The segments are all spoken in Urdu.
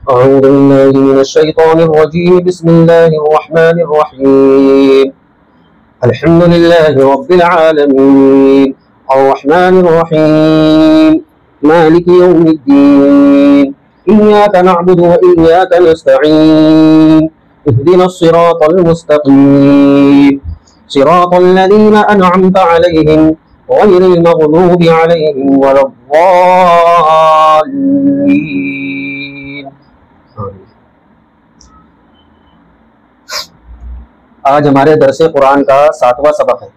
أعوذ بالله من الشيطان الرجيم بسم الله الرحمن الرحيم الحمد لله رب العالمين الرحمن الرحيم مالك يوم الدين إياك نعبد وإياك نستعين اهدنا الصراط المستقيم صراط الذين أنعمت عليهم غير المغضوب عليهم ولا الضالين. آج ہمارے درس قرآن کا 7واں سبق ہے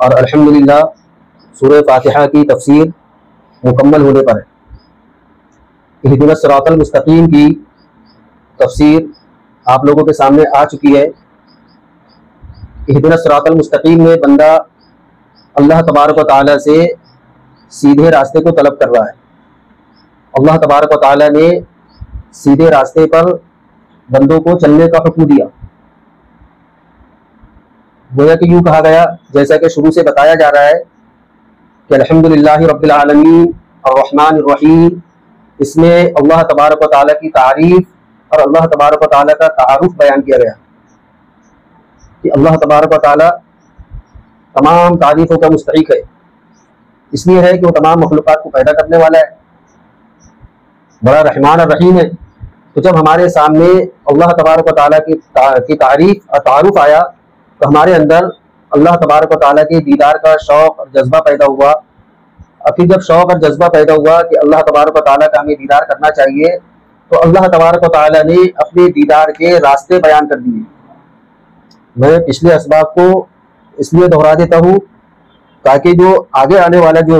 اور الحمدللہ سورہ فاتحہ کی تفسیر مکمل ہونے پر ہے. اہدنا الصراط المستقیم کی تفسیر آپ لوگوں کے سامنے آ چکی ہے. اہدنا الصراط المستقیم میں بندہ اللہ تبارک و تعالیٰ سے سیدھے راستے کو طلب کر رہا ہے. اللہ تبارک و تعالیٰ نے سیدھے راستے پر بندوں کو چلنے کا حکم دیا. گویا کہ یوں کہا گیا جیسا کہ شروع سے بتایا جا رہا ہے کہ الحمدللہ رب العالمین الرحمن الرحیم. اس میں اللہ تبارک و تعالیٰ کی تعریف اور اللہ تبارک و تعالیٰ کا تعارف بیان کیا گیا کہ اللہ تبارک و تعالیٰ تمام تعریفوں کا مستحق ہے. اس لیے ہے کہ وہ تمام مخلوقات کو پیدا کرنے والا ہے, بڑا رحمان اور رحیم ہے. تو جب ہمارے سامنے اللہ تبارک و تعالیٰ کی تعریف اور تعارف آیا تو ہمارے اندر اللہ تبارک و تعالیٰ کے دیدار کا شوق اور جذبہ پیدا ہوا. اور پھر جب شوق اور جذبہ پیدا ہوا کہ اللہ تبارک و تعالیٰ کا ہمیں دیدار کرنا چاہیے تو اللہ تبارک و تعالیٰ نے اپنے دیدار کے راستے بیان کر دیے. میں پچھلے اسباق کو اس لیے دہرا دیتا ہوں تاکہ جو آگے آنے والا جو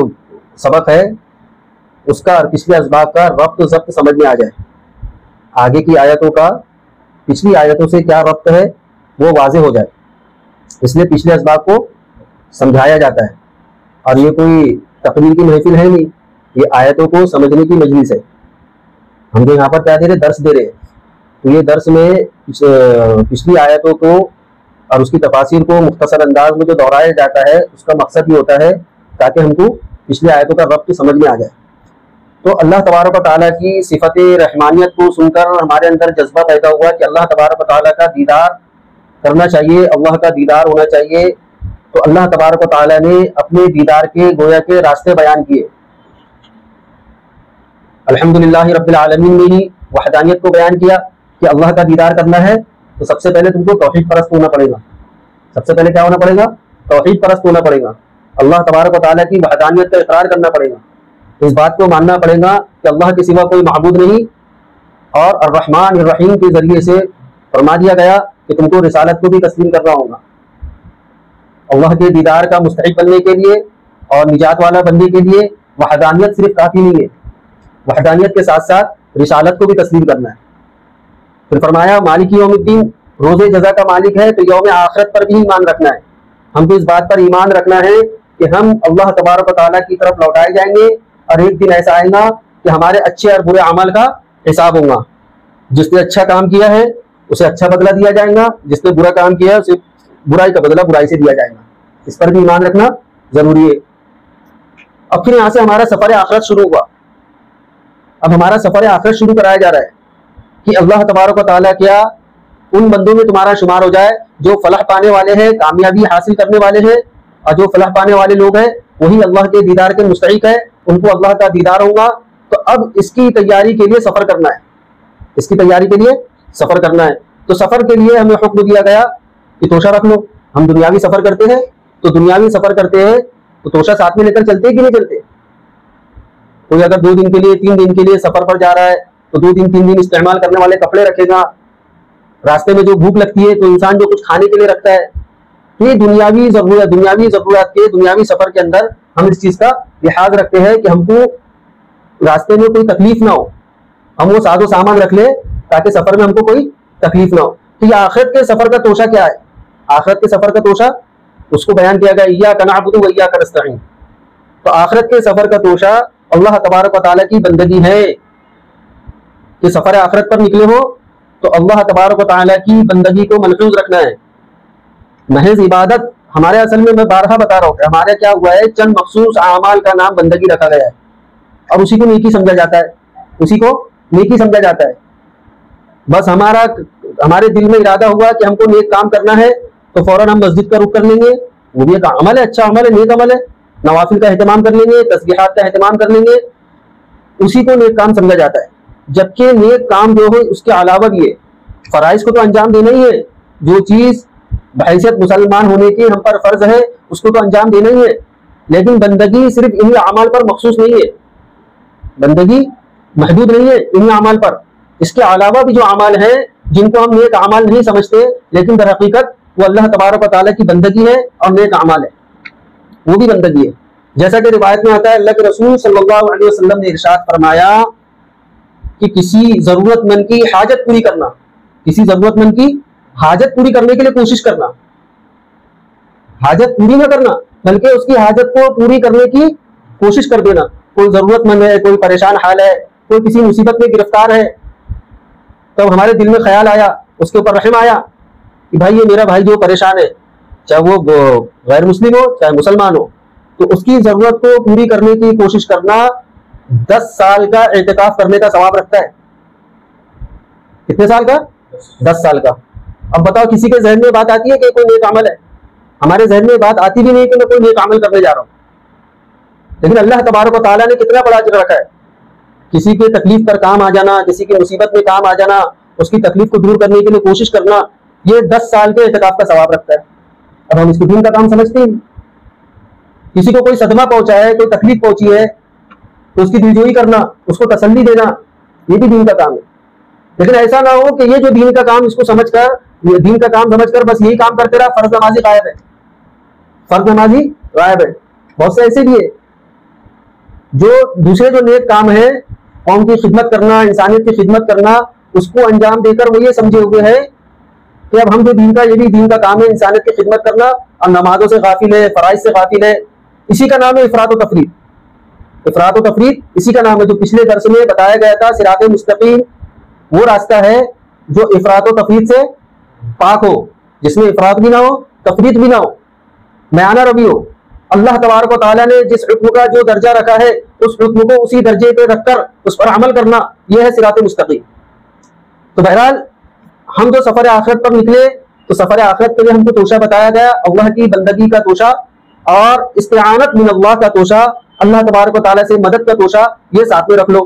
سبق ہے اس کا اور پچھلے اسباق کا ربط و ضبط سمجھ میں آ جائے. آگے کی آیتوں کا پچھلی آیتوں سے کیا ربط ہے وہ واضح ہو جائے. اس لیے پچھلے اسباق کو سمجھایا جاتا ہے. اور یہ کوئی تقریر کی محفل ہے نہیں, یہ آیتوں کو سمجھنے کی مجلس ہے. ہم جو یہاں پر کیا دے رہے, درس دے رہے ہیں. تو یہ درس میں پچھلی آیتوں کو اور اس کی تفاسیر کو مختصر انداز میں جو دہرایا جاتا ہے اس کا مقصد یہ ہوتا ہے تاکہ ہم کو پچھلی آیتوں کا ربط سمجھ میں آ جائے. تو اللہ تبارک و تعالیٰ کی صفت رحمانیت کو سن کر ہمارے اندر جذبہ پیدا ہوا کہ اللہ تبارک و تعالیٰ کا دیدار کرنا چاہیے, اللہ کا دیدار ہونا چاہیے. تو اللہ تبارک و تعالیٰ نے اپنے دیدار کے گویا کے راستے بیان کیے. الحمدللہ رب العالمین میں ہی وحدانیت کو بیان کیا کہ اللہ کا دیدار کرنا ہے تو سب سے پہلے تم کو توحید پرست ہونا پڑے گا. سب سے پہلے کیا ہونا پڑے گا؟ توحید پرست ہونا پڑے گا. اللہ تبارک و تعالیٰ کی وحدانیت کا اقرار کرنا پڑے گا. اس بات کو ماننا پڑے گا کہ اللہ کے سوا کوئی معبود نہیں. اور الرحمن الرحیم کے ذریعے سے فرما دیا گیا کہ تم کو رسالت کو بھی تسلیم کرنا ہوگا. اللہ کے دیدار کا مستحق بننے کے لیے اور نجات والا بننے کے لیے وحدانیت صرف کافی نہیں ہے, وحدانیت کے ساتھ ساتھ رسالت کو بھی تسلیم کرنا ہے. پھر فرمایا مالک یوم الدین, روز جزا کا مالک ہے تو یوم آخرت پر بھی ایمان رکھنا ہے. ہم کو اس بات پر ایمان رکھنا ہے کہ ہم اللہ تبارک و تعالیٰ کی طرف لوٹائے جائیں گے اور ایک دن ایسا آئے گا کہ ہمارے اچھے اور برے عمل کا حساب ہوگا. جس نے اچھا کام کیا ہے اسے اچھا بدلہ دیا جائے گا, جس نے برا کام کیا ہے اسے برائی کا بدلہ برائی سے دیا جائے گا. اس پر بھی ایمان رکھنا ضروری ہے. اب پھر یہاں سے ہمارا سفر آخرت شروع ہوا. اب ہمارا سفر آخرت شروع کرایا جا رہا ہے کہ اللہ تبارک و تعالیٰ کیا ان بندوں میں تمہارا شمار ہو جائے جو فلاح پانے والے ہیں, کامیابی حاصل کرنے والے ہیں. اور جو فلاح پانے والے لوگ ہیں وہی اللہ کے دیدار کے مستحق ہے, ان کو اللہ کا دیدار ہوگا. تو اب اس کی تیاری کے لیے سفر کرنا ہے, اس کی تیاری کے لیے سفر کرنا ہے. تو سفر کے لیے ہمیں حکم دیا گیا کہ توشہ رکھ لو. ہم دنیاوی سفر کرتے ہیں تو دنیاوی سفر کرتے ہیں تو توشہ ساتھ میں لے کر چلتے کہ نہیں چلتے؟ کوئی اگر 2 دن کے لیے 3 دن کے لیے سفر پر جا رہا ہے تو 2 دن 3 دن استعمال کرنے والے کپڑے رکھے گا. راستے میں جو بھوک لگتی ہے تو انسان جو کچھ کھانے کے لیے رکھتا ہے. یہ دنیاوی ضرورت کے دنیاوی سفر کے اندر ہم اس چیز کا لحاظ رکھتے ہیں کہ ہم کو راستے میں کوئی تکلیف نہ ہو, ہم وہ ساز و سامان رکھ لیں تاکہ سفر میں ہم کو کوئی تکلیف نہ ہو. تو یہ آخرت کے سفر کا توشہ کیا ہے؟ آخرت کے سفر کا توشہ اس کو بیان کیا گیا ایاک نعبد و ایاک نستعین. تو آخرت کے سفر کا توشہ اللہ تبارک و تعالیٰ کی بندگی ہے کہ سفر آخرت پر نکلے ہو تو اللہ تبارک و تعالیٰ کی بندگی کو ملحوظ رکھنا ہے. محض عبادت ہمارے اصل میں بارہا بتا رہا ہوں کہ ہمارے کیا ہوا ہے, چند مخصوص اعمال کا نام بندگی رکھا گیا ہے اور اسی کو نیکی سمجھا جاتا ہے, اسی کو نیکی سمجھا جاتا ہے. بس ہمارے دل میں ارادہ ہوا کہ ہم کو نیک کام کرنا ہے تو فوراً ہم مسجد کا رخ کر لیں گے. وہ بھی ایک عمل ہے، اچھا عمل ہے، نیک عمل ہے. نوافل کا اہتمام کر لیں گے، تسبیحات کا اہتمام کر لیں گے، اسی کو نیک کام سمجھا جاتا ہے. جبکہ نیک کام جو ہے اس کے علاوہ بھی ہے. فرائض کو تو انجام دینا ہی ہے، جو چیز بحیثیت مسلمان ہونے کی ہم پر فرض ہے اس کو تو انجام دینا ہی ہے. لیکن بندگی صرف انہی اعمال پر مخصوص نہیں ہے، بندگی محدود نہیں ہے انہی اعمال پر. اس کے علاوہ بھی جو اعمال ہیں جن کو ہم نیک اعمال نہیں سمجھتے لیکن در حقیقت وہ اللہ تبارک و تعالیٰ کی بندگی ہے اور نیک اعمال ہے، وہ بھی بندگی ہے. جیسا کہ روایت میں آتا ہے اللہ کے رسول صلی اللہ علیہ وسلم نے ارشاد فرمایا کہ کسی ضرورت مند کی حاجت پوری کرنا، کسی ضرورت مند کی حاجت پوری کرنے کے لیے کوشش کرنا، حاجت پوری نہ کرنا بلکہ اس کی حاجت کو پوری کرنے کی کوشش کر دینا. کوئی ضرورت مند ہے، کوئی پریشان حال ہے، کوئی کسی مصیبت میں گرفتار ہے، تو ہمارے دل میں خیال آیا، اس کے اوپر رحم آیا کہ بھائی یہ میرا بھائی جو پریشان ہے، چاہے وہ غیر مسلم ہو چاہے مسلمان ہو، تو اس کی ضرورت کو پوری کرنے کی کوشش کرنا 10 سال کا اعتکاف کرنے کا ثواب رکھتا ہے. کتنے سال کا؟ 10 سال کا. اب بتاؤ کسی کے ذہن میں بات آتی ہے کہ کوئی نیک عمل ہے؟ ہمارے ذہن میں بات آتی بھی نہیں کہ میں کوئی نیک عمل کرنے جا رہا ہوں. لیکن اللہ تبارک و تعالیٰ نے کتنا بڑا اجر رکھا ہے. کسی کے تکلیف پر کام آ جانا، کسی کی مصیبت میں کام آ جانا، اس کی تکلیف کو دور کرنے کے لیے کوشش کرنا، یہ 10 سال کے اعتکاف کا ثواب رکھتا ہے. اب ہم اس کو دین کا کام سمجھتے ہیں. کسی کو کوئی صدمہ پہنچا ہے، کوئی تکلیف پہنچی ہے تو اس کی دلجوئی کرنا، اس کو تسلی دینا، یہ بھی دین کا کام ہے. لیکن ایسا نہ ہو کہ یہ جو دین کا کام اس کو سمجھ کر، دین کا کام سمجھ کر بس یہی کام کرتے رہا، فرض نمازی غائب ہے، فرض نمازی غائب ہے. بہت سے ایسے بھی ہے جو دوسرے جو نیک کام ہے، قوم کی خدمت کرنا، انسانیت کی خدمت کرنا، اس کو انجام دے کر وہ یہ سمجھے ہوئے ہے کہ اب ہم جو دین کا، یہ بھی دین کا کام ہے انسانیت کی خدمت کرنا، اور نمازوں سے غافل ہے، فرائض سے غافل ہے. اسی کا نام ہے افراط و تفریط. افراط و تفریط اسی کا نام ہے. جو پچھلے درس میں بتایا گیا تھا صراط مستقیم وہ راستہ ہے جو افراط و تفریط سے پاک ہو، جس میں افراط بھی نہ ہو، تفریط بھی نہ ہو، میانہ روی ہو. اللہ تبارک و تعالیٰ نے جس حکم کا جو درجہ رکھا ہے اس حکم کو اسی درجے پہ رکھ کر اس پر عمل کرنا، یہ ہے صراط مستقیم. تو بہرحال ہم جو سفر آخرت پر نکلے تو سفر آخرت کے لیے ہم کو توشہ بتایا گیا، اللہ کی بندگی کا توشہ اور استعانت من اللہ کا توشہ، اللہ تبارک و تعالیٰ سے مدد کا توشہ، یہ ساتھ میں رکھ لو.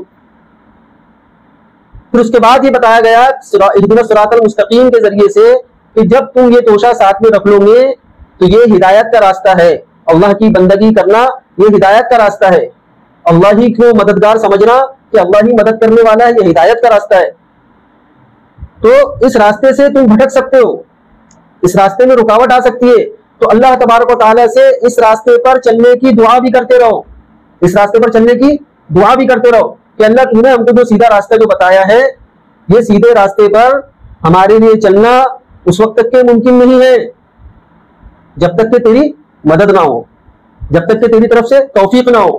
پھر اس کے بعد یہ بتایا گیا اہدنا الصراط المستقیم کے ذریعے سے کہ جب تم یہ توشہ ساتھ میں رکھ لو گے تو یہ ہدایت کا راستہ ہے. اللہ کی بندگی کرنا یہ ہدایت کا راستہ ہے. اللہ ہی کو مددگار سمجھنا کہ اللہ ہی مدد کرنے والا ہے، یہ ہدایت کا راستہ ہے. تو اس راستے سے تم بھٹک سکتے ہو، اس راستے میں رکاوٹ آ سکتی ہے، تو اللہ تبارک و تعالیٰ سے اس راستے پر چلنے کی دعا بھی کرتے رہو، اس راستے پر چلنے کی دعا بھی کرتے رہو کہ اللہ تم نے ہم کو جو سیدھا راستہ جو بتایا ہے، یہ سیدھے راستے پر ہمارے لیے چلنا اس وقت تک کے ممکن نہیں ہے جب تک کہ تیری مدد نہ ہو، جب تک کہ تیری طرف سے توفیق نہ ہو.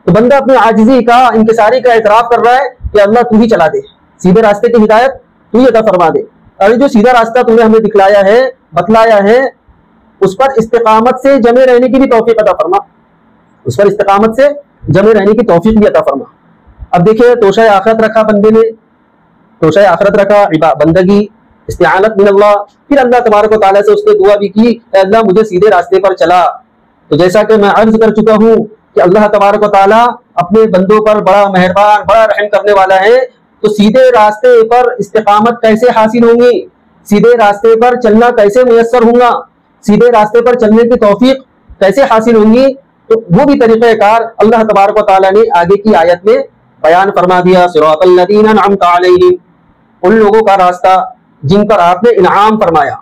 تو بندہ اپنی عاجزی کا، انکساری کا اعتراف کر رہا ہے کہ اللہ تو ہی چلا دے، سیدھے راستے کی ہدایت تو ہی عطا فرما دے. اور جو سیدھا راستہ تم نے ہمیں دکھلایا ہے، بتلایا ہے، اس پر استقامت سے جمے رہنے کی بھی توفیق عطا فرما، اس پر استقامت سے جمے رہنے کی توفیق بھی عطا فرما. اب دیکھیں توشہ آخرت رکھا بندے نے، توشہ آخرت رکھا، بندگی، استعانت من اللہ. پھر اللہ تبارک و تعالیٰ سے اس نے دعا بھی کی اے اللہ مجھے سیدھے راستے پر چلا. تو جیسا کہ میں عرض کر چکا ہوں کہ اللہ تبارک و تعالیٰ اپنے بندوں پر بڑا مہربان، بڑا رحم کرنے والا ہے. تو سیدھے راستے پر استقامت کیسے حاصل ہوں گی، سیدھے راستے پر چلنا کیسے میسر ہوگا، سیدھے راستے پر چلنے کی توفیق کیسے حاصل ہوں گی، تو وہ بھی طریقہ کار اللہ تبارک و تعالیٰ نے آگے کی آیت میں بیان فرما دیا. صراط الذین انعمت علیہم، ان لوگوں کا راستہ جن پر آپ نے انعام فرمایا.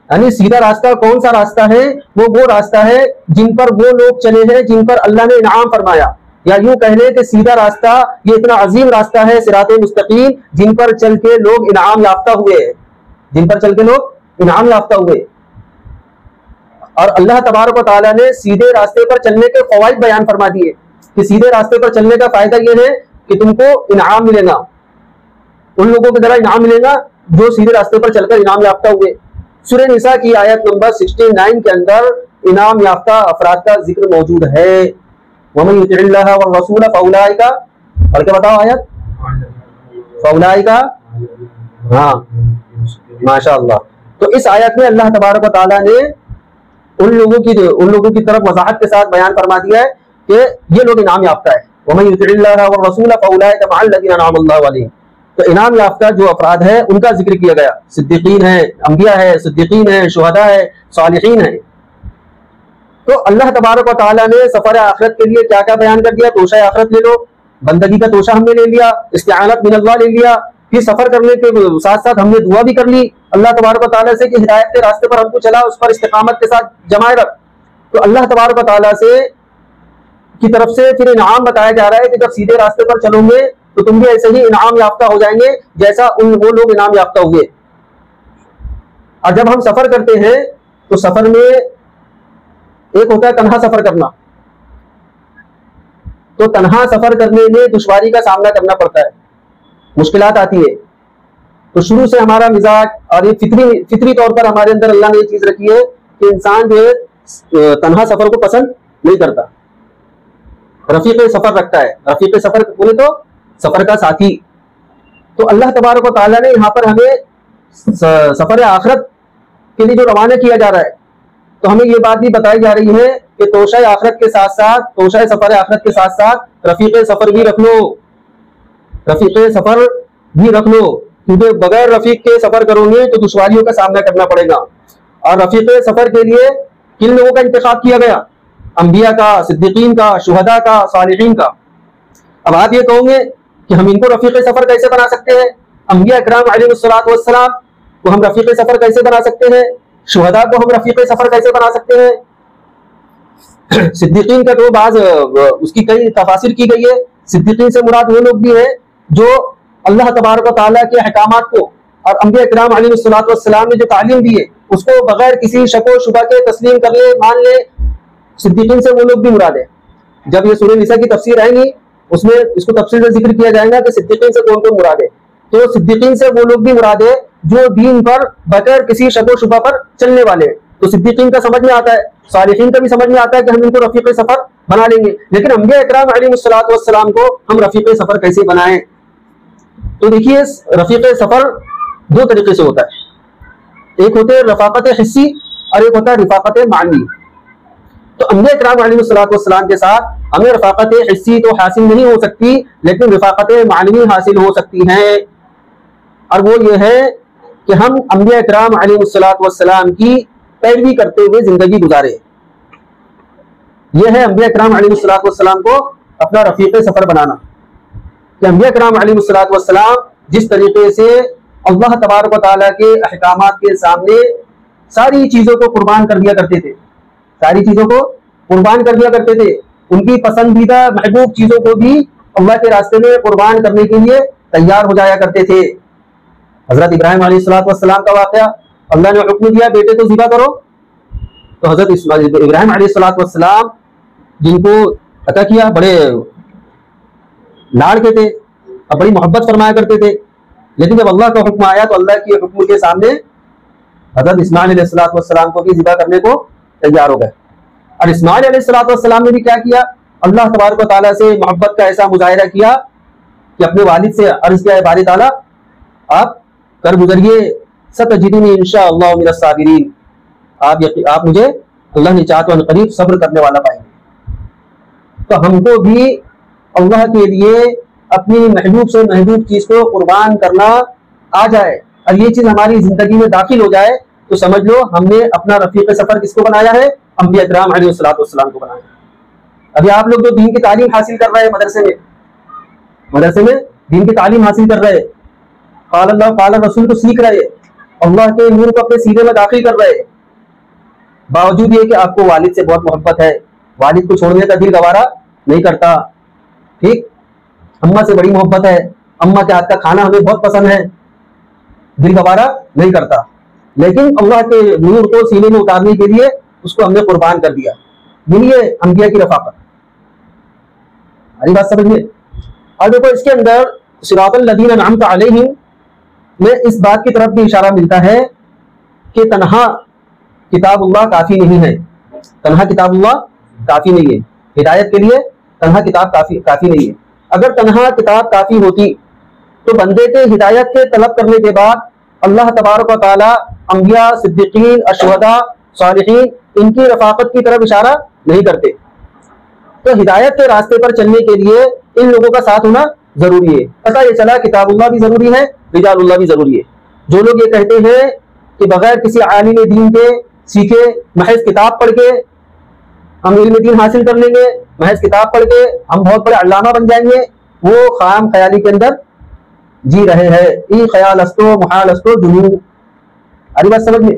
یعنی سیدھا راستہ کون سا راستہ ہے؟ وہ راستہ ہے جن پر وہ لوگ چلے ہیں جن پر اللہ نے انعام فرمایا. یا یوں کہہ لیں کہ سیدھا راستہ یہ اتنا عظیم راستہ ہے صراط مستقیم جن پر چل کے لوگ انعام یافتہ ہوئے، جن پر چل کے لوگ انعام یافتہ ہوئے. اور اللہ تبارک و تعالیٰ نے سیدھے راستے پر چلنے کے فوائد بیان فرما دیے کہ سیدھے راستے پر چلنے کا فائدہ یہ ہے کہ تم کو انعام ملے گا، ان لوگوں کی طرح انعام ملے گا جو سیدھے راستے پر چل کر انعام یافتہ ہوئے. سورہ نساء کی آیت نمبر 69 کے اندر انعام یافتہ افراد کا ذکر موجود ہے. وَمَن يُطِعِ اللَّهَ وَالرَّسُولَ فَأُولَٰئِكَ، اور کیا بتاؤ آیت؟ فاولئک, ہاں ماشاء اللہ. تو اس آیت میں اللہ تبارک و تعالیٰ نے ان لوگوں کی طرف وضاحت کے ساتھ بیان فرما دیا ہے کہ یہ لوگ انعام یافتہ ہے. وَمَن يُطِعِ اللَّهَ وَالرَّسُولَ فَأُولَٰئِكَ مَعَ الَّذِينَ أَنْعَمَ اللَّهُ عَلَيْهِمْ. تو انعام یافتہ جو افراد ہیں ان کا ذکر کیا گیا. صدیقین ہیں, انبیاء ہیں, صدیقین ہیں, شہداء ہیں, صالحین ہیں. تو اللہ تبارک و تعالیٰ نے سفر آخرت کے لیے کیا کیا بیان کر دیا. توشہ آخرت لے لو, بندگی کا توشہ ہم نے لے لیا, استعانت من اللہ لے لیا. پھر سفر کرنے کے ساتھ ساتھ ہم نے دعا بھی کر لی اللہ تبارک و تعالیٰ سے کہ ہدایت کے راستے پر ہم کو چلا, اس پر استقامت کے ساتھ جمائے رکھ. تو اللہ تبارک و تعالیٰ سے کی طرف سے پھر انعام بتایا جا رہا ہے کہ جب سیدھے راستے پر چلو گے تو تم بھی ایسے ہی انعام یافتہ ہو جائیں گے جیسا وہ لوگ انعام یافتہ ہوئے. اور جب ہم سفر کرتے ہیں تو سفر میں ایک ہوتا ہے تنہا سفر کرنا. تو تنہا سفر کرنے میں دشواری کا سامنا کرنا پڑتا ہے, مشکلات آتی ہے. تو شروع سے ہمارا مزاج اور یہ فطری طور پر ہمارے اندر اللہ نے یہ چیز رکھی ہے کہ انسان جو ہے تنہا سفر کو پسند نہیں کرتا, رفیق سفر رکھتا ہے. رفیق سفر بولے تو سفر کا ساتھی. تو اللہ تبارک و تعالیٰ نے یہاں پر ہمیں سفر آخرت کے لیے جو روانہ کیا جا رہا ہے تو ہمیں یہ بات بھی بتائی جا رہی ہے کہ توشہ آخرت کے ساتھ ساتھ, توشہ سفر آخرت کے ساتھ ساتھ رفیق سفر بھی رکھ لو, رفیق سفر بھی رکھ لو. کیونکہ بغیر رفیق کے سفر کرو گے تو دشواریوں کا سامنا کرنا پڑے گا. اور رفیق سفر کے لیے کن لوگوں کا انتخاب کیا گیا؟ انبیاء کا, صدیقین کا, شہداء کا, صالحین کا. اب آپ یہ کہو گے کہ ہم ان کو رفیق سفر کیسے بنا سکتے ہیں؟ انبیاء اکرام علیہ الصلوۃ والسلام کو ہم رفیق سفر کیسے بنا سکتے ہیں؟ شہداء کو ہم رفیق سفر کیسے بنا سکتے ہیں؟ صدیقین کا تو بعض اس کی کئی تفاسیر کی گئی ہے. صدیقین سے مراد وہ لوگ بھی ہیں جو اللہ تبارک و تعالیٰ کے احکامات کو اور انبیاء اکرام علیہ الصلوۃ والسلام نے جو تعلیم دی ہے اس کو بغیر کسی شک و شبہ کے تسلیم کر لے, مان لے. صدیقین سے وہ لوگ بھی مراد ہے. جب یہ سورہ نساء کی تفسیر آئے گی اس میں اس کو تفصیل سے ذکر کیا جائے گا کہ صدیقین سے کون کون مراد ہے. تو صدیقین سے وہ لوگ بھی مراد ہے جو دین پر بغیر کسی شک و شبہ پر چلنے والے ہیں. تو صدیقین کا سمجھ میں آتا ہے, صالحین کا بھی سمجھ میں آتا ہے کہ ہم ان کو رفیق سفر بنا لیں گے. لیکن انبیاء اکرام علیہ الصلوۃ والسلام کو ہم رفیق سفر کیسے بنائیں؟ تو دیکھیے رفیق سفر دو طریقے سے ہوتا ہے. ایک ہوتے ہیں رفاقت حسی اور ایک ہوتا ہے رفاقت معنوی. تو انبیاء اکرام علیہ الصلوۃ والسلام کے ساتھ ہمیں رفاقت حسی تو حاصل نہیں ہو سکتی لیکن رفاقت معنوی حاصل ہو سکتی ہیں. اور وہ یہ ہے کہ ہم انبیاء اکرام علیہ الصلوۃ والسلام کی پیروی کرتے ہوئے زندگی گزارے. یہ ہے انبیاء اکرام علیہ الصلوۃ والسلام کو اپنا رفیق سفر بنانا. کہ انبیاء اکرام علیہ الصلوۃ والسلام جس طریقے سے اللہ تبارک و تعالیٰ کے احکامات کے سامنے ساری چیزوں کو قربان کر دیا کرتے تھے, ساری چیزوں کو قربان کر دیا کرتے تھے, ان کی پسندیدہ محبوب چیزوں کو بھی اللہ کے راستے میں قربان کرنے کے لیے تیار ہو جایا کرتے تھے. حضرت ابراہیم علیہ الصلوۃ والسلام کا واقعہ, اللہ نے حکم دیا بیٹے کو ذبح کرو, تو حضرت ابراہیم علیہ الصلوۃ والسلام جن کو عطا کیا بڑے لاڑ کے تھے اور بڑی محبت فرمایا کرتے تھے, لیکن جب اللہ کا حکم آیا تو اللہ کے حکم کے سامنے حضرت اسماعیل علیہ الصلوۃ والسلام کو بھی ذبح کرنے کو تیار ہو گئے. اور اسماعیل علیہ الصلوۃ والسلام نے بھی کیا کیا؟ اللہ تبارک و تعالیٰ سے محبت کا ایسا مظاہرہ کیا کہ اپنے والد سے عرض کیا, باری تعالیٰ آپ کر گزریے, ستجدنی انشاءاللہ من الصابرین, آپ مجھے اللہ نے چاہا تو قریب صبر کرنے والا پائیں گے. تو ہم کو بھی اللہ کے لیے اپنی محبوب سے محبوب چیز کو قربان کرنا آ جائے اور یہ چیز ہماری زندگی میں داخل ہو جائے تو سمجھ لو ہم نے اپنا رفیق سفر کس کو بنایا ہے؟ انبیاء اکرام علیہ الصلوۃ والسلام کو بنایا. ابھی آپ لوگ جو دین کی تعلیم حاصل کر رہے ہیں مدرسے میں دین کی تعلیم حاصل کر رہے, قال اللہ قال رسول کو سیکھ رہے, اللہ کے نور کو اپنے سینے میں داخل کر رہے, باوجود یہ کہ آپ کو والد سے بہت محبت ہے, والد کو چھوڑنے کا دل گوارا نہیں کرتا, ٹھیک, اماں سے بڑی محبت ہے, اماں کے ہاتھ کا کھانا ہمیں بہت پسند ہے, دل گوارا نہیں کرتا, لیکن اللہ کے نور کو سینے میں اتارنے کے لیے اس کو ہم نے قربان کر دیا. یہ انبیاء کی رفاقت. ہماری بات سمجھیے. اور دیکھو اس کے اندر صراط الذین انعمت علیہم میں اس بات کی طرف بھی اشارہ ملتا ہے کہ تنہا کتاب اللہ کافی نہیں ہے. تنہا کتاب اللہ کافی نہیں ہے ہدایت کے لیے. تنہا کتاب کافی نہیں ہے. اگر تنہا کتاب کافی ہوتی تو بندے کے ہدایت کے طلب کرنے کے بعد اللہ تبارک و تعالیٰ انبیاء، صدیقین، شہداء، صالحین ان کی رفاقت کی طرف اشارہ نہیں کرتے. تو ہدایت کے راستے پر چلنے کے لیے ان لوگوں کا ساتھ ہونا ضروری ہے. پتہ یہ چلا کتاب اللہ بھی ضروری ہے، رجال اللہ بھی ضروری ہے. جو لوگ یہ کہتے ہیں کہ بغیر کسی عالم دین کے سیکھے، محض کتاب پڑھ کے ہم علم دین حاصل کر لیں گے، محض کتاب پڑھ کے ہم بہت بڑے علامہ بن جائیں گے، وہ خام خیالی کے اندر جی رہے ہیں. ای خیال استو محال استو جنون. اری بات سمجھ میں؟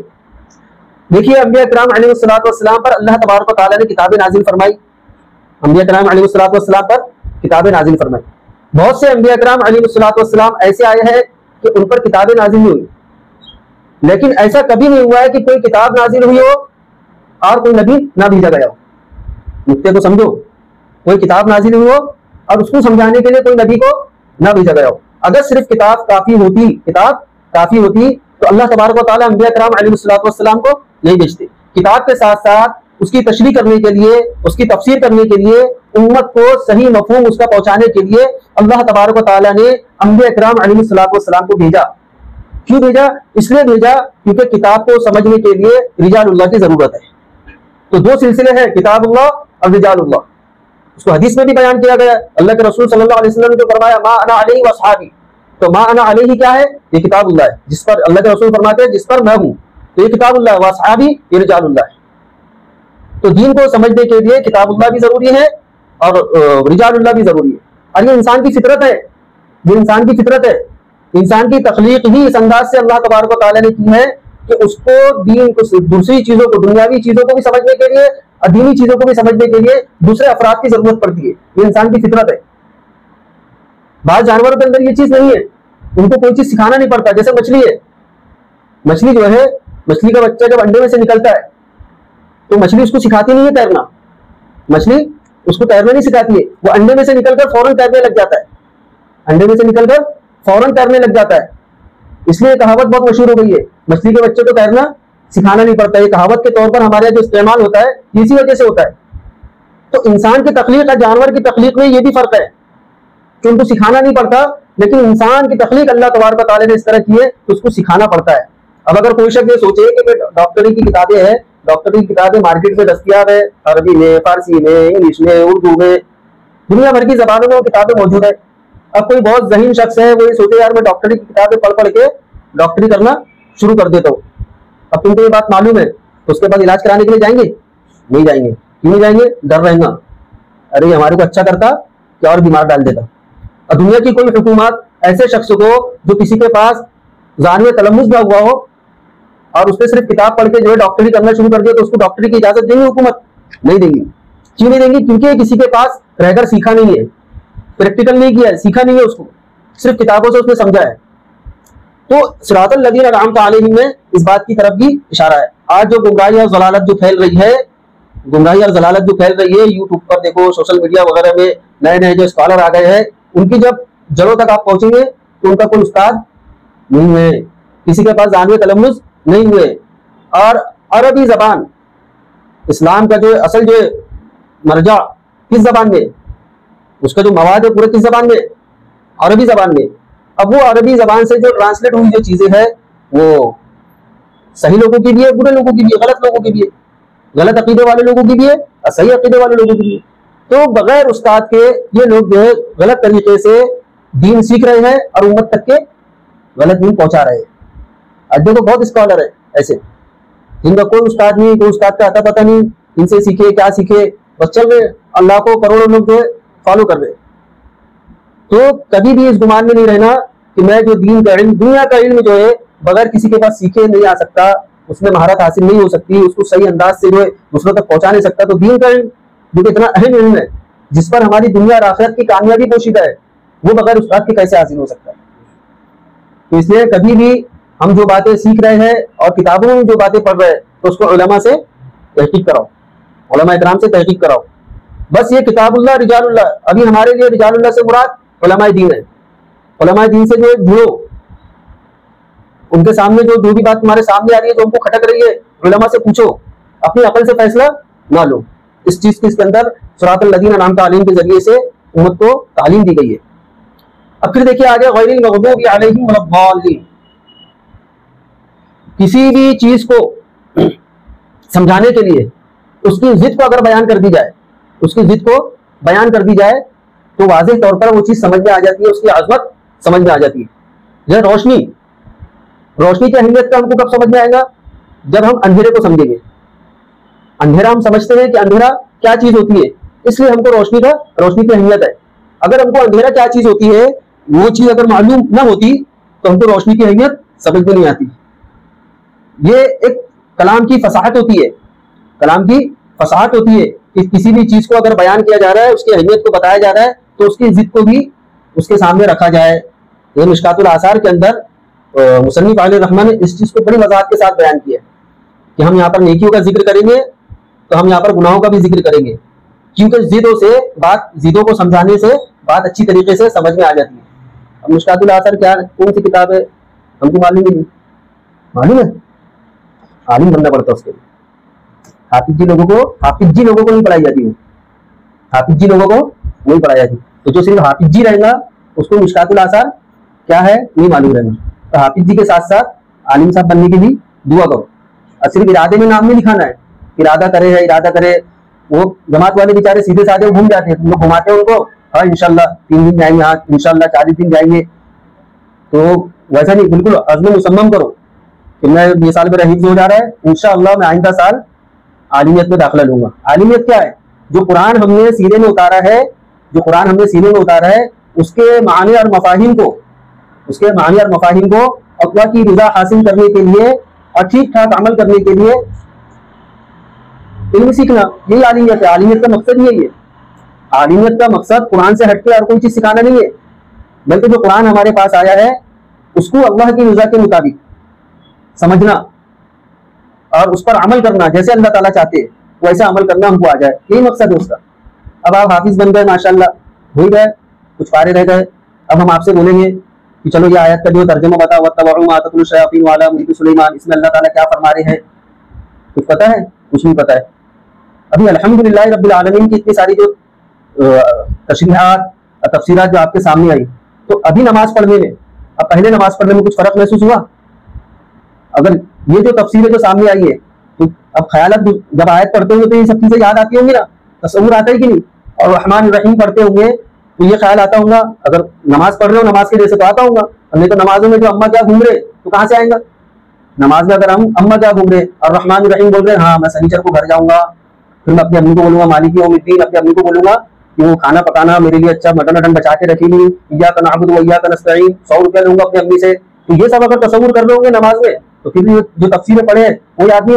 دیکھیے انبیاء کرام علیہ السلام پر اللہ تبارک و تعالیٰ نے کتابیں نازل فرمائی. انبیاء کرام علیہ السلام پر کتابیں نازل فرمائی. بہت سے انبیاء کرام علیہ السلام ایسے آئے ہیں کہ ان پر کتابیں نازل نہیں ہوئی، لیکن ایسا کبھی نہیں ہوا ہے کہ کوئی کتاب نازل ہوئی ہو اور کوئی نبی نہ بھیجا گیا ہو. نقطے کو سمجھو، کوئی کتاب نازل ہوئی ہو اور اس کو سمجھانے کے لیے کوئی نبی کو نہ بھیجا گیا ہو. اگر صرف کتاب کافی ہوتی تو اللہ تبارک و تعالیٰ انبیاء کرام علیہ السلام کو نہیں بھیجتے. کتاب کے ساتھ ساتھ اس کی تشریح کرنے کے لیے، اس کی تفسیر کرنے کے لیے، امت کو صحیح مفہوم اس کا پہنچانے کے لیے اللہ تبارک و تعالیٰ نے انبیاء کرام علیہ السلام کو بھیجا. کیوں بھیجا؟ اس لیے بھیجا کیونکہ کتاب کو سمجھنے کے لیے رجال اللہ کی ضرورت ہے. تو دو سلسلے ہیں، کتاب اللہ اور رجال اللہ. اس کو حدیث میں بھی بیان کیا گیا. اللہ کے رسول صلی اللہ علیہ وسلم نے فرمایا ما انا علیہ واصحابی. تو ما انا علیہ کیا ہے؟ یہ کتاب اللہ ہے، جس پر اللہ کے رسول فرماتے ہیں جس پر میں ہوں، تو یہ کتاب اللہ ہے. واصحابی یہ رجال اللہ ہے. تو دین کو سمجھنے کے لیے کتاب اللہ بھی ضروری ہے اور رجال اللہ بھی ضروری ہے. اور یہ انسان کی فطرت ہے، یہ انسان کی فطرت ہے. انسان کی تخلیق ہی اس انداز سے اللہ تبارک و تعالیٰ نے کی ہے کہ اس کو دین کو، دوسری چیزوں کو، دنیاوی چیزوں کو بھی سمجھنے کے لیے اور دینی چیزوں کو بھی سمجھنے کے لیے دوسرے افراد کی ضرورت پڑتی ہے. یہ انسان کی فطرت ہے. بعض جانوروں کے اندر یہ چیز نہیں ہے، ان کو کوئی چیز سکھانا نہیں پڑتا. جیسے مچھلی ہے، مچھلی جو ہے، مچھلی کا بچہ جب انڈے میں سے نکلتا ہے تو مچھلی اس کو سکھاتی نہیں ہے تیرنا. مچھلی اس کو تیرنا نہیں سکھاتی ہے، وہ انڈے میں سے نکل کر فوراً تیرنے لگ جاتا ہے. انڈے میں سے نکل کر فوراً تیرنے لگ جاتا ہے. اس لیے یہ کہاوت بہت مشہور ہو گئی ہے، مچھلی کے بچے کو تیرنا سکھانا نہیں پڑتا. یہ کہاوت کے طور پر ہمارے یہاں جو استعمال ہوتا ہے اسی وجہ سے ہوتا ہے. تو انسان کی تخلیق اور جانور کی تخلیق میں یہ بھی فرق ہے کہ ان کو سکھانا نہیں پڑتا، لیکن انسان کی تخلیق اللہ تبارک و تعالیٰ نے اس طرح کی ہے کہ اس کو سکھانا پڑتا ہے. اب اگر کوئی شخص یہ سوچے کہ ڈاکٹری کی کتابیں ہیں، ڈاکٹری کی کتابیں مارکیٹ میں دستیاب ہے، عربی میں، فارسی میں، انگلش میں، اردو میں، دنیا بھر کی زبانوں میں وہ کتابیں موجود ہیں. اب کوئی بہت ذہین شخص ہے، وہ یہ سوچے یار میں ڈاکٹری کی کتابیں پڑھ کے ڈاکٹری کرنا شروع کر دیتا ہوں. اب تم کو یہ بات معلوم ہے تو اس کے بعد علاج کرانے کے لیے جائیں گے؟ نہیں جائیں گے. کیوں نہیں جائیں گے؟ ڈر رہے گا، ارے ہمارے کو اچھا کرتا کہ اور بیمار ڈال دیتا. اور دنیا کی کوئی حکومت ایسے شخص کو جو کسی کے پاس ذانوِ تلمس نہ ہوا ہو اور اس نے صرف کتاب پڑھ کے جو ہے ڈاکٹری کرنا شروع کر دیا تو اس کو ڈاکٹری کی اجازت دیں گی حکومت؟ نہیں دیں گی. کیوں نہیں دیں گی؟ کیونکہ کسی کے پاس رہ کر سیکھا نہیں ہے، پریکٹیکل نہیں کیا ہے، سیکھا نہیں ہے، اس کو صرف کتابوں سے اس نے سمجھا ہے. تو صراط الذین انعمت علیہم میں اس بات کی طرف بھی اشارہ ہے. آج جو گمراہی اور ضلالت جو پھیل رہی ہے، یوٹیوب پر دیکھو، سوشل میڈیا وغیرہ میں نئے نئے جو اسکالر آ گئے ہیں، ان کی جب جڑوں تک آپ پہنچیں گے تو ان کا کوئی استاد نہیں ہے، کسی کے پاس ذانوِ تلمس نہیں ہوئے. اور عربی زبان، اسلام کا جو اصل جو مرجع کس زبان میں، اس کا جو مواد ہے پورے کس زبان میں؟ عربی زبان میں. اب وہ عربی زبان سے جو ٹرانسلیٹ ہوئی جو چیزیں ہیں وہ صحیح لوگوں کی بھی ہے، برے لوگوں کی بھی ہے، غلط لوگوں کی بھی ہے، غلط عقیدے والے لوگوں کی بھی ہے اور صحیح عقیدے والے لوگوں کی بھی ہے. تو بغیر استاد کے یہ لوگ جو ہے غلط طریقے سے دین سیکھ رہے ہیں اور امت تک کے غلط دین پہنچا رہے ہیں. آج دیکھو بہت اسکالر ہے ایسے جن کا کوئی استاد نہیں، کوئی استاد کا آتا پتہ نہیں، ان سے سیکھے کیا سیکھے، بس چل رہے اللہ کو کروڑوں لوگ جو ہے فالو کر رہے. تو کبھی بھی اس گمان میں نہیں رہنا کہ میں جو دین کا علم، دنیا کا علم جو ہے بغیر کسی کے پاس سیکھے نہیں آ سکتا، اس میں مہارت حاصل نہیں ہو سکتی، اس کو صحیح انداز سے جو ہے دوسروں تک پہنچا نہیں سکتا. تو دین کا علم جو کہ اتنا اہم علم ہے، جس پر ہماری دنیا اور آخرت کی کامیابی پوشیدہ ہے، وہ بغیر استاد کے کیسے حاصل ہو سکتا ہے؟ تو اس لیے کبھی بھی ہم جو باتیں سیکھ رہے ہیں اور کتابوں میں جو باتیں پڑھ رہے ہیں تو اس کو علماء سے تحقیق کراؤ، علماء اکرام سے تحقیق کراؤ. بس یہ کتاب اللہ، رجال اللہ، ابھی ہمارے لیے رجال اللہ سے مراد علماء دین ہے. علماء دین سے جو جڑو، ان کے سامنے جو بھی بات تمہارے سامنے آ رہی ہے، جو ان کو کھٹک رہی ہے، علماء سے پوچھو، اپنی عقل سے فیصلہ نہ لو. اس چیز کے اس کے اندر صراط الذین انعمت علیہم کے ذریعے سے امت کو تعلیم دی گئی ہے. اب پھر دیکھیے آگے غیر المغضوب علیہم ولا الضالین. کسی بھی چیز کو سمجھانے کے لیے اس کی ضد کو اگر بیان کر دی جائے، اس کی ضد کو بیان کر دی جائے تو واضح طور پر وہ چیز سمجھ میں آ جاتی ہے، اس کی عظمت سمجھ میں آ جاتی ہے. جیسے روشنی کی اہمیت کا ہم کو کب سمجھ میں آئے گا؟ جب ہم اندھیرے کو سمجھیں گے. اندھیرا ہم سمجھتے ہیں کہ اندھیرا کیا چیز ہوتی ہے، اس لیے ہم کو روشنی کی اہمیت ہے. اگر ہم کو اندھیرا کیا چیز ہوتی ہے وہ چیز اگر معلوم نہ ہوتی تو ہم کو روشنی کی اہمیت سمجھ میں نہیں آتی. یہ ایک کلام کی فصاحت ہوتی ہے، کلام کی فصاحت ہوتی ہے کہ کسی بھی چیز کو اگر بیان کیا جا رہا ہے، اس کی اہمیت کو بتایا جا رہا ہے تو اس کی ضد کو بھی اس کے سامنے رکھا جائے. یہ مشکات الاثار کے اندر مصنف علیہ الرحمٰن نے اس چیز کو بڑی وضاحت کے ساتھ بیان کیا کہ ہم یہاں پر نیکیوں کا ذکر کریں گے تو ہم یہاں پر گناہوں کا بھی ذکر کریں گے، کیونکہ ضدوں کو سمجھانے سے بات اچھی طریقے سے سمجھ میں آ جاتی ہے. اب مشکات الاثار کیا کون سی کتاب ہے ہم کو معلوم نہیں، معلوم ہے عالم بننا پڑتا اس کے لیے. حافظ جی لوگوں کو نہیں پڑھائی جاتی، حافظ جی لوگوں کو نہیں پڑھائی جاتی. تو جو صرف حافظ جی رہے گا اس کو مشکات الاثار کیا ہے نہیں معلوم رہے گا. تو حافظ جی کے ساتھ ساتھ عالم صاحب بننے کی بھی دعا کرو. اور صرف ارادے میں نام نہیں لکھانا ہے، ارادہ کرے. وہ جماعت والے بیچارے سیدھے سادھے گھوم جاتے ہیں، تم لوگ گھماتے ہیں ان کو، ہاں انشاءاللہ 3 دن جائیں گے، ہاں انشاءاللہ 40 دن جائیں گے. تو ویسا نہیں، بالکل عزم مصمم کرو کہ میں یہ سال میرا حفظ ہو جا رہا ہے، انشاءاللہ میں آئندہ سال عالمیت میں داخلہ لوں گا. عالمیت کیا ہے؟ جو قرآن ہم نے سینے میں اتارا ہے، اس کے معنی اور مفاہیم کو اللہ کی رضا حاصل کرنے کے لیے اور ٹھیک ٹھاک عمل کرنے کے لیے علم سیکھنا، یہی عالمیت ہے. عالمیت کا مقصد یہی ہے. عالمیت کا مقصد قرآن سے ہٹ کے اور کوئی چیز سکھانا نہیں ہے، بلکہ جو قرآن ہمارے پاس آیا ہے اس کو اللہ کی رضا کے مطابق سمجھنا اور اس پر عمل کرنا، جیسے اللہ تعالیٰ چاہتے ویسا عمل کرنا ہم کو آ جائے، یہی مقصد ہے اس کا. اب آپ حافظ بن گئے، ماشاءاللہ ہو گئے، کچھ پارے رہ گئے. اب ہم آپ سے بولیں گے کہ چلو یہ آیت کا جو ترجمہ بتاؤ، وَاتَّبَعُوا مَا تَتْلُو الشَّيَاطِينُ عَلَىٰ مُلْكِ سُلَيْمَانَ، اس میں اللہ تعالیٰ کیا فرما رہے ہیں کچھ پتہ ہے؟ کچھ نہیں پتہ ہے. ابھی الحمدللہ رب العالمین کی اتنی ساری جو تشریحات اور تفسیرات جو آپ کے سامنے آئی، تو ابھی نماز پڑھنے میں اب پہلے نماز پڑھنے میں کچھ فرق محسوس ہوا؟ اگر یہ جو تفسیریں جو سامنے آئی ہے تو اب خیالات جب آیت پڑھتے ہوں گے تو یہ سب چیزیں یاد آتی ہوں گی نا، تصور آتا ہے کہ نہیں؟ اور رحمان الرحیم پڑھتے ہوں گے تو یہ خیال آتا ہوگا، اگر نماز پڑھ رہے ہو نماز کے جیسے تو آتا ہوگا، اور نہیں تو نمازوں میں جو اما کیا گھوم رہے تو کہاں سے آئیں گا؟ نماز میں اگر ہم اما کیا گھوم رہے اور رحمان الرحیم بول رہے ہاں میں سنیچر کو گھر جاؤں گا، پھر میں اپنی امی کو بولوں گا مالک یوم الدین، اپنی امی کو بولوں گا کہ وہ کھانا پکانا میرے لیے اچھا مٹن وٹن بچا کے رکھی ہوئی، ایاک نعبد و ایاک نستعین، 100 روپیہ لوں گا اپنی امی سے. تو یہ سب اگر تصور کر رہے ہوں گے نماز میں تو پھر جو تفسیریں پڑھے وہ یاد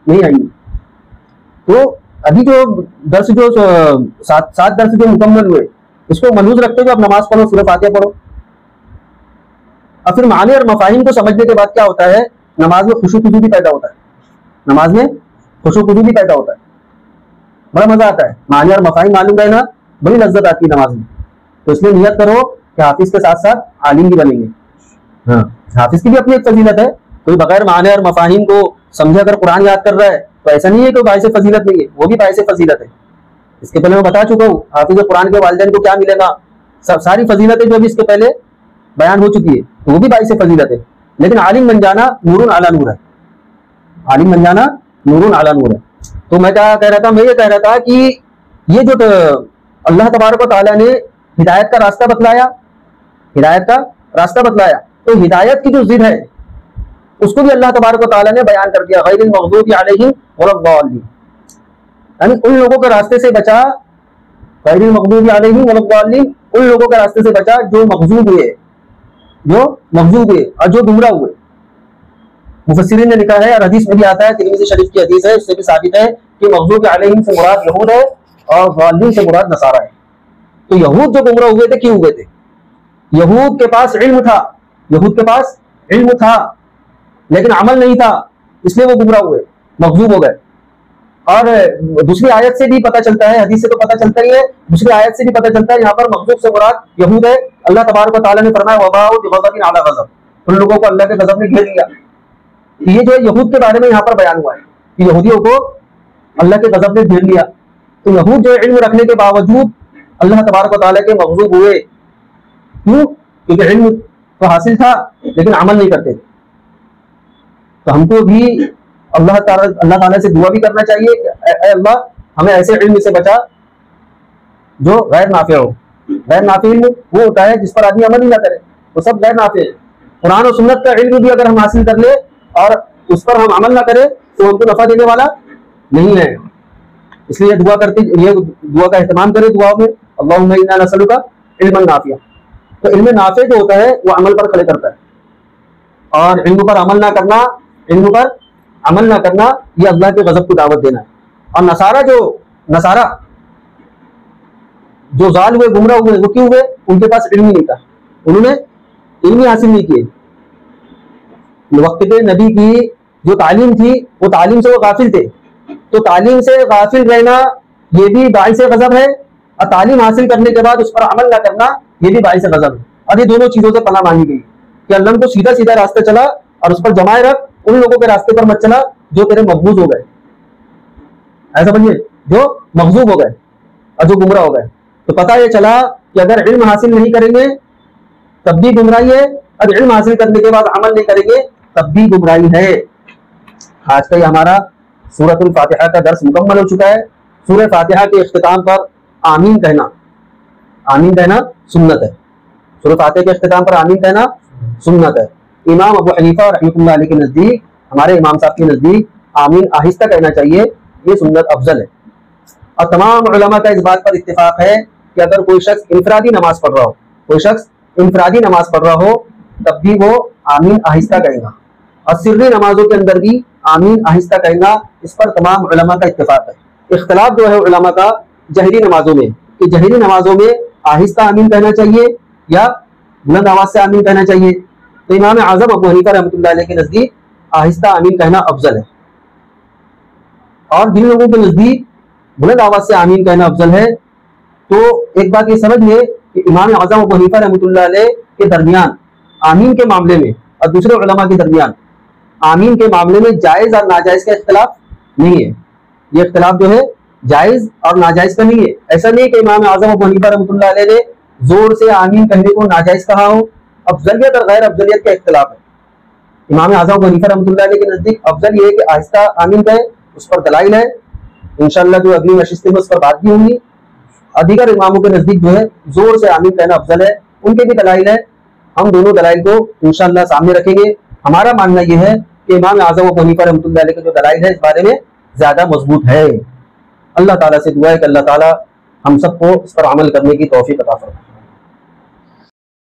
نہیں آئیں گی. تو ابھی جو درس جو 7 درس جو مکمل ہوئے اس کو ملحوظ رکھتے ہوئے اب نماز پڑھو، سورہ فاتحہ پڑھو. اور پھر معنی اور مفاہیم کو سمجھنے کے بعد کیا ہوتا ہے؟ نماز میں خشوع خضوع بھی پیدا ہوتا ہے. بڑا مزہ آتا ہے، معنی اور مفاہیم معلوم رہنا بڑی لذت آتی ہے نماز میں. تو اس لیے نیت کرو کہ حافظ کے ساتھ ساتھ عالم بھی بنیں گے. ہاں حافظ کی بھی اپنی ایک فضیلت ہے، کوئی بغیر معنی اور مفاہیم کو سمجھے اگر قرآن یاد کر رہا ہے تو ایسا نہیں ہے کہ باعث فضیلت نہیں ہے، وہ بھی باعث فضیلت ہے. اس کے پہلے میں بتا چکا ہوں حافظ قرآن کے والدین کو کیا ملے گا، ساری فضیلتیں جو ابھی اس کے پہلے بیان ہو چکی ہے تو وہ بھی باعث فضیلت ہے. لیکن عالم بن جانا نور علی نور ہے، عالم بن جانا نور علی نور ہے. تو میں کیا کہہ رہا تھا؟ میں یہ کہہ رہا تھا کہ یہ جو اللہ تبارک و تعالیٰ نے ہدایت کا راستہ بتلایا تو ہدایت کی جو ضد ہے اس کو بھی اللہ تبارک و تعالیٰ نے بیان کر دیا، غیر المغضوب علیہم ولا الضالین، یعنی ان لوگوں کے راستے سے بچا، غیر المغضوب علیہم ولا الضالین، ان لوگوں کے راستے سے بچا جو مغضوب ہوئے اور جو گمراہ ہوئے. مفسرین نے لکھا ہے اور حدیث میں بھی آتا ہے، ترمذی شریف کی حدیث ہے، اس سے بھی ثابت ہے کہ مغضوب علیہم سے مراد یہود ہے اور ضالین سے مراد نصارہ ہے. تو یہود جو گمراہ ہوئے تھے کیوں ہوئے تھے؟ یہود کے پاس علم تھا لیکن عمل نہیں تھا، اس لیے وہ گمراہ ہوئے، مغضوب ہو گئے. اور دوسری آیت سے بھی پتہ چلتا ہے، حدیث سے تو پتہ چلتا ہی ہے، دوسری آیت سے بھی پتہ چلتا ہے یہاں پر مغضوب سے مراد یہود ہے. اللہ تبارک و تعالیٰ نے فرمایا وباءوا بغضب علی غضب، ان لوگوں کو اللہ کے غضب نے گھیر لیا. یہ جو یہود کے بارے میں یہاں پر بیان ہوا ہے کہ یہودیوں کو اللہ کے غضب نے گھیر لیا. تو یہود جو علم رکھنے کے باوجود اللہ تبارک و تعالیٰ کے مغضوب ہوئے کیوں؟ کیونکہ علم تو حاصل تھا لیکن عمل نہیں کرتے تھے. تو ہم کو بھی اللہ تعالیٰ سے دعا بھی کرنا چاہیے کہ اے اللہ ہمیں ایسے علم سے بچا جو غیر نافع ہو. غیر نافع علم وہ ہوتا ہے جس پر آدمی عمل ہی نہ کرے، وہ سب غیر نافع ہے. قرآن و سنت کا علم بھی اگر ہم حاصل کر لیں اور اس پر ہم عمل نہ کریں تو ہم کو نفع دینے والا نہیں ہے. اس لیے یہ دعا کا اہتمام کرے دعاؤں میں، اللہم انا نسألک علما نافعا. تو علم نافع جو ہوتا ہے وہ عمل پر کھڑے کرتا ہے، اور علم پر عمل نہ کرنا یہ اللہ کے غضب کو دعوت دینا ہے. اور نصارہ جو ضال ہوئے، گمراہ ہوئے، وہ کیوں ہوئے؟ ان کے پاس علم ہی نہیں تھا، انہوں نے علم ہی حاصل نہیں کیے. وقت کے نبی کی جو تعلیم تھی وہ تعلیم سے وہ غافل تھے. تو تعلیم سے غافل رہنا یہ بھی باعث غضب ہے، اور تعلیم حاصل کرنے کے بعد اس پر عمل نہ کرنا یہ بھی باعث غضب ہے. اور یہ دونوں چیزوں سے پناہ مانگی گئی کہ اللہ کو سیدھا راستہ چلا اور اس پر جمائے رکھ، ان لوگوں کے راستے پر مت چلا جو تیرے مغضوب ہو گئے. ایسا سمجھیے، جو مغضوب ہو گئے اور جو گمراہ ہو گئے. تو پتہ یہ چلا کہ اگر علم حاصل نہیں کریں گے تب بھی گمراہی ہے، اور علم حاصل کرنے کے بعد عمل نہیں کریں گے تب بھی گمراہی ہے. آج کا یہ ہمارا سورۃ الفاتحہ کا درس مکمل ہو چکا ہے. سورہ فاتحہ کے اختتام پر آمین کہنا سنت ہے. سورہ فاتحہ کے اختتام پر آمین کہنا سنت ہے. امام ابو حنیفہ رحمۃ اللہ علیہ کے نزدیک، ہمارے امام صاحب کے نزدیک آمین آہستہ کہنا چاہیے، یہ سنت افضل ہے. اور تمام علماء کا اس بات پر اتفاق ہے کہ اگر کوئی شخص انفرادی نماز پڑھ رہا ہو تب بھی وہ آمین آہستہ کہے گا، اور سری نمازوں کے اندر بھی آمین آہستہ کہے گا. اس پر تمام علماء کا اتفاق ہے. اختلاف جو ہے علماء کا جہری نمازوں میں، کہ جہری نمازوں میں آہستہ آمین کہنا چاہیے یا بلند آواز سے آمین کہنا چاہیے. تو امام اعظم ابو حنیفہ رحمۃ اللہ علیہ کے نزدیک آہستہ آمین کہنا افضل ہے. اور جن لوگوں کے نزدیک بلند آواز سے آمین کہنا افضل ہے، تو ایک بات یہ سمجھ لے کہ امام اعظم ابو حنیفہ رحمۃ اللہ علیہ کے درمیان آمین کے معاملے میں اور دوسرے علماء کے درمیان آمین کے معاملے میں جائز اور ناجائز کا اختلاف نہیں ہے. یہ اختلاف جو ہے جائز اور ناجائز کا نہیں ہے. ایسا نہیں کہ امام اعظم ابو حنیفہ رحمۃ اللہ علیہ نے زور سے آمین کہنے کو ناجائز کہا ہو. افضلیت اور غیر افضلیت کا اختلاف ہے. امام اعظم ابو حنیفہ رحمۃ اللہ علیہ کے نزدیک افضل یہ ہے کہ آہستہ آمین کہے، اس پر دلائل ہے، انشاءاللہ جو اگلی نشست میں اس پر بات بھی ہوگی. اور دیگر اماموں کے نزدیک جو ہے زور سے آمین کہنا افضل ہے، ان کے بھی دلائل ہے. ہم دونوں دلائل کو انشاءاللہ سامنے رکھیں گے. ہمارا ماننا یہ ہے کہ امام اعظم ابو حنیفہ رحمۃ اللہ علیہ کے جو دلائل ہے اس بارے میں زیادہ مضبوط ہے. اللہ تعالیٰ سے دعا ہے کہ اللہ تعالیٰ ہم سب کو اس پر عمل کرنے کی توفیق عطا فرمائے.